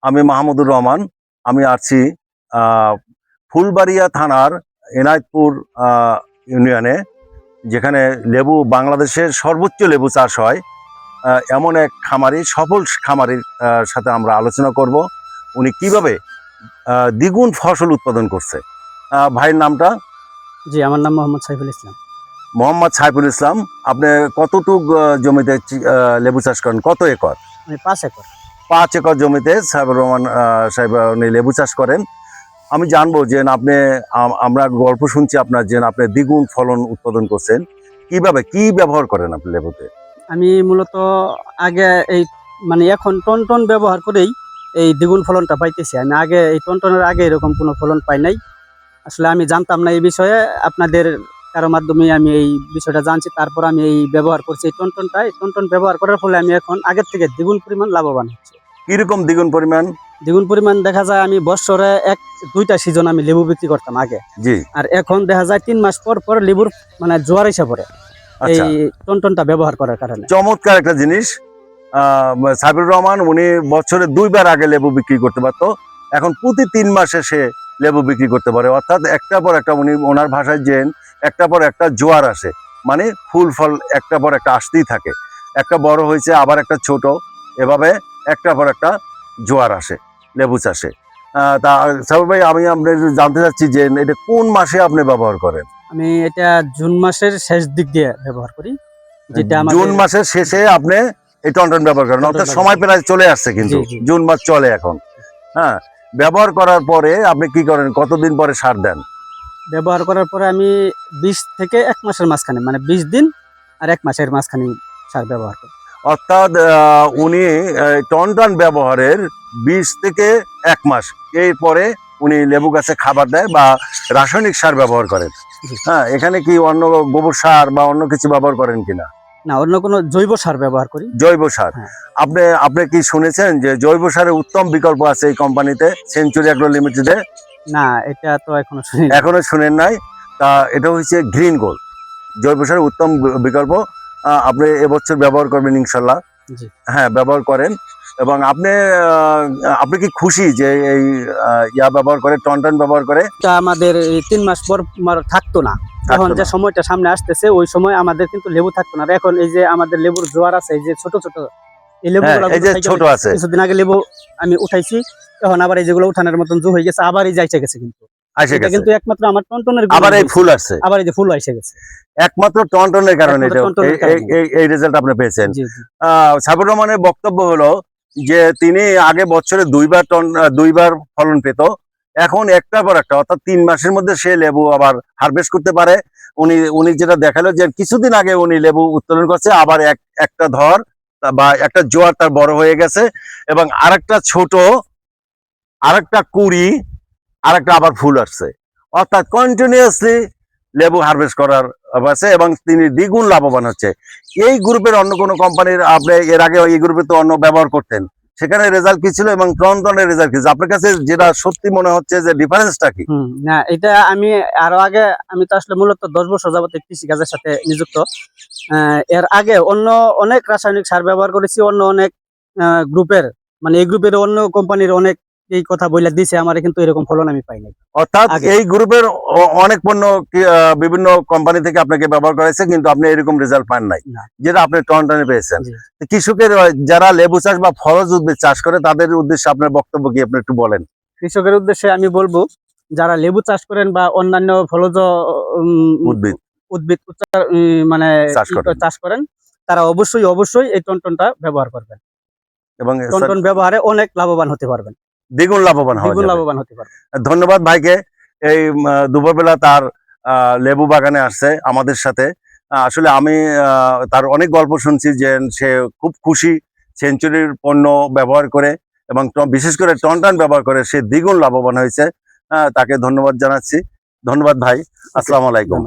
আমি মাহমুদুর রহমান। আমি আছি ফুলবাড়িয়া থানার এনায়েতপুর ইউনিয়নে, যেখানে লেবু বাংলাদেশের সর্বোচ্চ লেবু চাষ হয়। এমন এক খামারি, সফল খামারির সাথে আমরা আলোচনা করব উনি কিভাবে দ্বিগুণ ফসল উৎপাদন করছে। ভাইয়ের নামটা? জি, আমার নাম মোহাম্মদ সাইফুল ইসলাম। মোহাম্মদ সাইফুল ইসলাম। আপনি কতটুক জমিতে লেবু চাষ করেন? কত একর? 5 একর। 5 একর জমিতে সাইফুর রহমান সাহেব উনি লেবু চাষ করেন। আমি জানবো যে আপনি, আমরা গল্প শুনছি আপনার, যে আপনি দ্বিগুণ ফলন উৎপাদন করছেন। কিভাবে, কি ব্যবহার করেন আপনি লেবুতে? আমি মূলত আগে এখন টন ব্যবহার করেই এই দ্বিগুণ ফলনটা পাইতেছি। আমি আগে এই টনের আগে এরকম কোনো ফলন পাই নাই। আসলে আমি জানতাম না এই বিষয়ে, আপনাদের কারো মাধ্যমে আমি এই বিষয়টা জানছি, তারপর আমি এই ব্যবহার করছি এই টন ব্যবহার করার ফলে আমি এখন আগের থেকে দ্বিগুণ পরিমাণ লাভবান হচ্ছি। কিরকম দ্বিগুণ পরিমাণ? দ্বিগুণ পরিমাণ দেখা যায় আমি বছরে 1-2টা সিজন আমি লেবু বিক্রি করতাম আগে। জি। আর এখন দেখা যায় 3 মাস পর পর লেবুর জোয়ার এসে পড়ে এই টনটা ব্যবহার করার কারণে। চমৎকার একটা জিনিস। সাইফুর রহমান উনি বছরে 2বার আগে লেবু বিক্রি করতে পারতো, এখন প্রতি 3 মাসে সে লেবু বিক্রি করতে পারে। অর্থাৎ একটা পর একটা, উনি ওনার ভাষায় যেন একটা পর একটা জোয়ার আসে, মানে ফুল ফল একটা পর একটা আসতেই থাকে। একটা বড় হয়েছে, আবার একটা ছোট, এভাবে একটা পর একটা জোয়ার আসে লেবু চাষে। তা সাইফুর ভাই, আমি আপনার জানতে চাচ্ছি যে এটা কোন মাসে আপনি ব্যবহার করেন? আমি এটা জুন মাসের শেষ দিক দিয়ে ব্যবহার করি। যেটা জুন মাসের শেষে আপনি এই টন ব্যবহার করেন, অর্থাৎ সময় প্রায় চলে আসছে, কিন্তু জুন মাস চলে এখন। হ্যাঁ, ব্যবহার করার পরে আপনি কি করেন? কতদিন পরে সার দেন? ব্যবহার করার পরে আমি 20 থেকে 1 মাসের মাঝখানে, 20 দিন আর 1 মাসের মাঝখানে সার ব্যবহার করি। অর্থাৎ উনি টন ব্যবহারের 20 থেকে 1 মাস এরপরে উনি লেবু গাছে খাবার দেয় বা রাসায়নিক সার ব্যবহার করেন। হ্যাঁ, এখানে কি অন্য গোবর সার বা অন্য কিছু ব্যবহার করেন কিনা? না, অন্য কোনো জৈব সার ব্যবহার করি। জৈব সার। আপনি কি শুনেছেন যে জৈব সারের উত্তম বিকল্প আছে এই কোম্পানিতে, সেঞ্চুরি অ্যাগ্রো লিমিটেডে? না, এটা তো এখনো শুনেন নাই? তা এটা হচ্ছে গ্রিন গোল্ড, জৈব সারের উত্তম বিকল্প। আপনি এবছর ব্যবহার করবেন ইনশাল্লাহ। হ্যাঁ, ব্যবহার করেন। এবং আপনি কি খুশি যে এই ব্যবহার করে, টন ব্যবহার করে? আমাদের এই 3 মাস পর থাকতো না, এখন যে সময়টা সামনে আসতেছে ওই সময় আমাদের কিন্তু লেবু থাকতো না। এখন এই যে আমাদের লেবুর জোয়ার আছে, এই যে ছোট ছোট এই লেবুগুলো, এই যে ছোট আছে, কিছুদিন আগে লেবু আমি উঠাইছি, এখন আবার এই যেগুলো উঠানোর মতন জু হয়ে গেছে, আবার এই যাইতে গেছে। কিন্তু কিন্তু একমাত্র আমার টনের আবার এই ফুল আসছে, আবার এই যে ফুল এসে গেছে, একমাত্র টনের কারণে এই রেজাল্ট আপনি পেয়েছেন। সাইফুর রহমানের বক্তব্য হলো যে তিনি আগে বছরে 2বার ফলন পেত, এখন একটার পর একটা, অর্থাৎ 3 মাসের মধ্যে সে লেবু আবার হারভেস্ট করতে পারে। উনি যেটা দেখালো যে কিছুদিন আগে উনি লেবু উত্তোলন করছে, আবার একটা ধর বা একটা জোয়ার তার বড় হয়ে গেছে, এবং আরেকটা ছোট, আরেকটা কুড়ি, আরেকটা আবার ফুল আসছে। অর্থাৎ কন্টিনিউয়াসলি লেবু হারভেস্ট করার আছে, এবং তিনি দ্বিগুণ লাভবান হচ্ছে। এই গ্রুপের অন্য কোনো কোম্পানির, আপনি এর আগে এই গ্রুপে তো অন্য ব্যবহার করতেন, সেখানে রেজাল্ট কি ছিল এবং টনের রেজাল্ট কি ছিল? আপনার কাছে যেটা সত্যি মনে হচ্ছে যে ডিফারেন্সটা কি? না, এটা আমি আরো আগে, আমি তো আসলে মূলত 10 বছর যাবত কৃষি কাজের সাথে নিযুক্ত। এর আগে অন্য অনেক রাসায়নিক সার ব্যবহার করেছি, অন্য অনেক গ্রুপের, এই গ্রুপের অন্য কোম্পানির অনেক এই কথা বলে দিয়েছে আমার, কিন্তু এরকম ফলন আমি পাই নাই। অর্থাৎ এই গ্রুপের অনেক পণ্য বিভিন্ন কোম্পানি থেকে আপনাকে ব্যবহার করেছে, কিন্তু আপনি এরকম রেজাল্ট পান নাই যেটা আপনি টনে পেয়েছেন। কৃষকের যারা লেবু চাষ বা ফলজ উদ্ভিদ চাষ করে, তাদের উদ্দেশ্যে আপনার বক্তব্য কি, আপনি একটু বলেন। কৃষকের উদ্দেশ্যে আমি বলবো, যারা লেবু চাষ করেন বা অন্যান্য ফলজ উদ্ভিদ চাষ করেন, তারা অবশ্যই এই টনটা ব্যবহার করবেন, এবং টন ব্যবহারে অনেক লাভবান হতে পারবেন, দ্বিগুণ লাভবান হতে পারবেন। ধন্যবাদ ভাইকে। এই দুপুরবেলা তার লেবু বাগানে আসছে আমাদের সাথে। আসলে আমি তার অনেক গল্প শুনছি যে সে খুব খুশি সেঞ্চুরির পণ্য ব্যবহার করে, এবং বিশেষ করে টন ব্যবহার করে সে দ্বিগুণ লাভবান হয়েছে। তাকে ধন্যবাদ জানাচ্ছি। ধন্যবাদ ভাই, আসসালামু আলাইকুম।